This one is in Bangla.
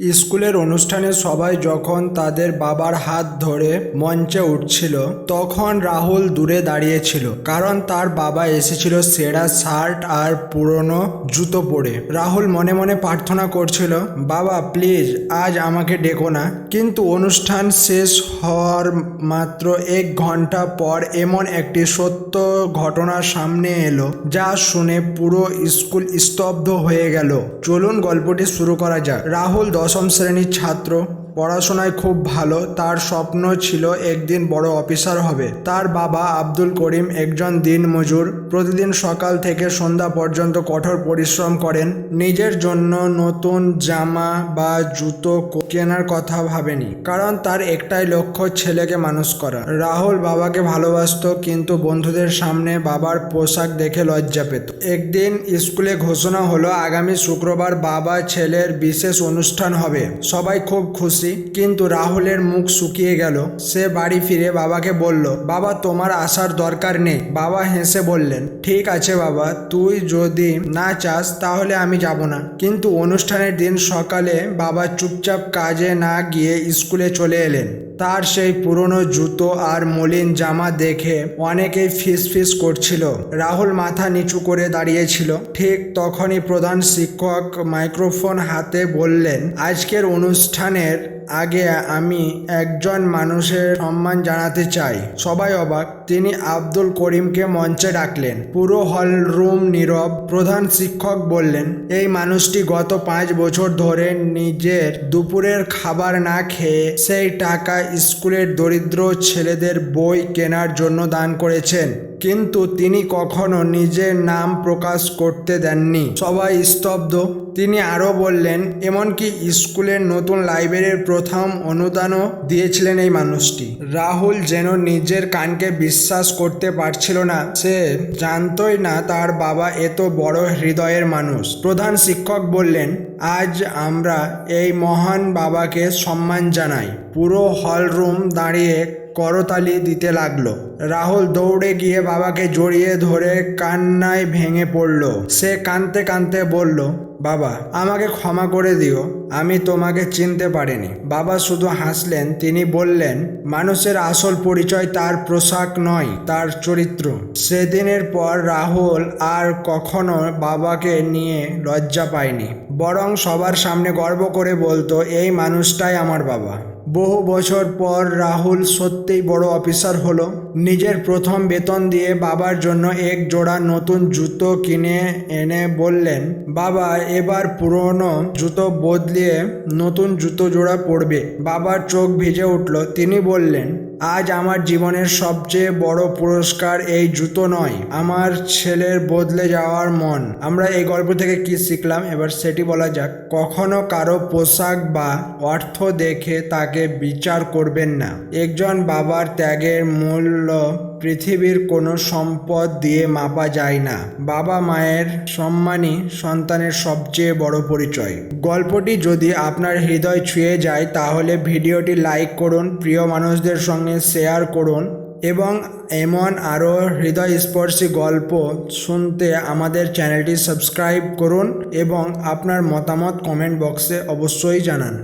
স্কুলের অনুষ্ঠানে সবাই যখন তাদের বাবার হাত ধরে মঞ্চে উঠছিল তখন রাহুল দূরে দাঁড়িয়েছিল, কারণ তার বাবা এসেছিল সেরা শার্ট আর পুরনো জুতো পরে। রাহুল মনে মনে প্রার্থনা করছিল, বাবা প্লিজ আজ আমাকে ডেকো না। কিন্তু অনুষ্ঠান শেষ হওয়ার মাত্র 1 ঘন্টা পর এমন একটি সত্য ঘটনা সামনে এলো যা শুনে পুরো স্কুল স্তব্ধ হয়ে গেল। চলুন গল্পটি শুরু করা যাক। রাহুল 10ম শ্রেণীর ছাত্র, পড়াশোনায় খুব ভালো। তার স্বপ্ন ছিল একদিন বড় অফিসার হবে। তার বাবা আব্দুল করিম একজন দিনমজুর, প্রতিদিন সকাল থেকে সন্ধ্যা পর্যন্ত কঠোর পরিশ্রম করেন। নিজের জন্য নতুন জামা বা জুতো কেনার কথা ভাবেনি, কারণ তার একটাই লক্ষ্য ছেলেকে মানুষ করা। রাহুল বাবাকে ভালোবাসতো, কিন্তু বন্ধুদের সামনে বাবার পোশাক দেখে লজ্জা পেত। একদিন স্কুলে ঘোষণা হলো আগামী শুক্রবার বাবা ছেলের বিশেষ অনুষ্ঠান হবে। সবাই খুব খুশি, কিন্তু রাহুলের মুখ শুকিয়ে গেল। সে বাড়ি ফিরে বাবাকে বলল, বাবা তোমার আসার দরকার নেই। বাবা হেসে বললেন, ঠিক আছে বাবা, তুই যদি না চাস তাহলে আমি যাব না। কিন্তু অনুষ্ঠানের দিন সকালে বাবা চুপচাপ কাজে না গিয়ে স্কুলে চলে এলেন। তার সেই পুরনো জুতো আর মলিন জামা দেখে অনেকেই ফিস করছিল। রাহুল মাথা নিচু করে দাঁড়িয়েছিল। ঠিক তখনই প্রধান শিক্ষক মাইক্রোফোন হাতে বললেন, আজকের অনুষ্ঠানের আগে আমি একজন মানুষের সম্মান জানাতে চাই। সবাই অবাক। তিনি আব্দুল করিমকে মঞ্চে ডাকলেন। পুরো হল রুম নীরব। প্রধান শিক্ষক বললেন, এই মানুষটি গত 5 বছর ধরে নিজের দুপুরের খাবার না খেয়ে সেই টাকা স্কুলের দরিদ্র ছেলেদের বই কেনার জন্য দান করেছেন, কিন্তু তিনি কখনো নিজের নাম প্রকাশ করতে দেননি। সবাই স্তব্ধ। তিনি আরও বললেন, এমনকি স্কুলের নতুন লাইব্রেরির প্রথম অনুদানও দিয়েছিলেন এই মানুষটি। রাহুল যেন নিজের কানকে বিশ্বাস করতে পারছিল না। সে জানতই না তার বাবা এত বড় হৃদয়ের মানুষ। প্রধান শিক্ষক বললেন, আজ আমরা এই মহান বাবাকে সম্মান জানাই। পুরো হল রুম দাঁড়িয়ে করতালি দিতে লাগলো। রাহুল দৌড়ে গিয়ে বাবাকে জড়িয়ে ধরে কান্নায় ভেঙে পড়ল। সে কাঁদতে কাঁদতে বলল, বাবা আমাকে ক্ষমা করে দিও, আমি তোমাকে চিনতে পারিনি। বাবা শুধু হাসলেন। তিনি বললেন, মানুষের আসল পরিচয় তার পোশাক নয়, তার চরিত্র। সেদিনের পর রাহুল আর কখনো বাবাকে নিয়ে লজ্জা পায়নি, বরং সবার সামনে গর্ব করে বলতো, এই মানুষটাই আমার বাবা। বহু বছর পর রাহুল সত্যিই বড় অফিসার হলো। নিজের প্রথম বেতন দিয়ে বাবার জন্য এক জোড়া নতুন জুতো কিনে এনে বললেন, বাবা এবার পুরনো জুতো বদলিয়ে নতুন জুতো জোড়া পরবে। বাবার চোখ ভিজে উঠল। তিনি বললেন, আজ আমার জীবনের সবচেয়ে বড় পুরস্কার এই জুতো নয়, আমার ছেলের বদলে যাওয়ার মন। আমরা এই গল্প থেকে কি শিখলাম এবার সেটি বলা যাক। কখনো কারো পোশাক বা অর্থ দেখে তাকে বিচার করবেন না। একজন বাবার ত্যাগের মূল্য পৃথিবীর কোনো সম্পদ দিয়ে মাপা যায় না। বাবা মায়ের সম্মানই সন্তানের সবচেয়ে বড় পরিচয়। গল্পটি যদি আপনার হৃদয় ছুঁয়ে যায় তাহলে ভিডিওটি লাইক করুন, প্রিয় মানুষদের সঙ্গে শেয়ার করুন এবং এমন আরও হৃদয়স্পর্শী গল্প শুনতে আমাদের চ্যানেলটি সাবস্ক্রাইব করুন এবং আপনার মতামত কমেন্ট বক্সে অবশ্যই জানান।